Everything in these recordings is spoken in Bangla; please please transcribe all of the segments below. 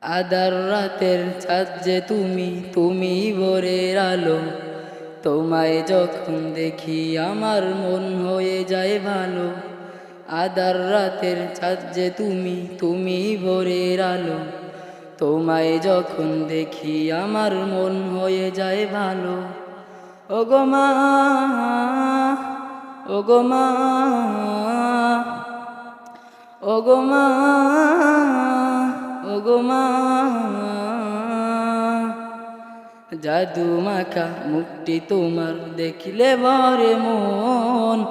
আধার রাতের চাঁদ যে তুমি, তুমি ভোরের আলো। তোমায় যখন দেখি আমার মন হয়ে যায় ভালো। আধার রাতের চাঁদ যে তুমি, তুমি ভোরের আলো। তোমায় যখন দেখি আমার মন হয়ে যায় ভালো। ওগো মা, ওগো মা, ওগো মা, ওগো মা। জাদু মাখা মুখটি তোমার দেখিলে ভরে মন।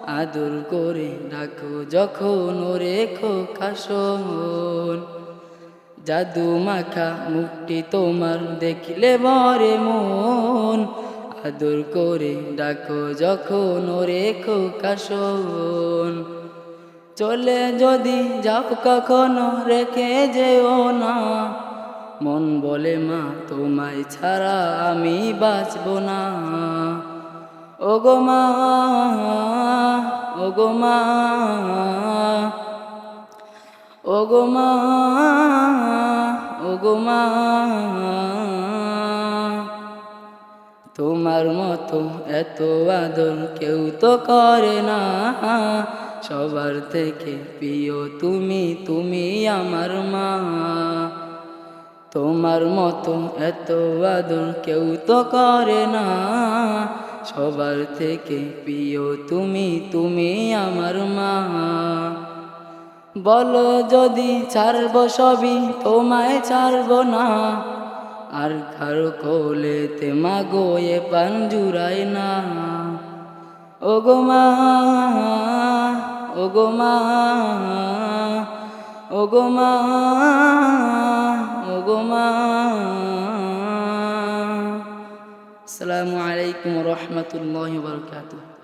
আদর করে ডাকো যখন ওরে খোকা শোন। জাদু মাখা মুখটি তোমার দেখিলে ভরে মন। আদর করে ডাকো যখন ওরে খোকা শোন। চলে যদি যাও কখনো রেখে যেও না। মন বলে মা তোমায় ছাড়া আমি বাঁচব না। ওগো মা, ওগো মা, ওগো মা, ওগো মা। তোমার মতো এত আদর কেউ তো করে না। সবার থেকে প্রিয় তুমি, তুমি আমার মা। তোমার মতো এত আদর কেউ তো করে না। সবার থেকে প্রিয় তুমি, তুমি আমার মা। বলো যদি ছাড়ব সবই, তোমায় ছাড়ব না। আর কারো কোলেতে মাগো এ প্রাণ জুড়ায় না। ওগো মা, ওগো মা, ওগো মা, ওগো মা। আসসালামু আলাইকুম ওয়া রাহমাতুল্লাহি ওয়া বারাকাতুহু।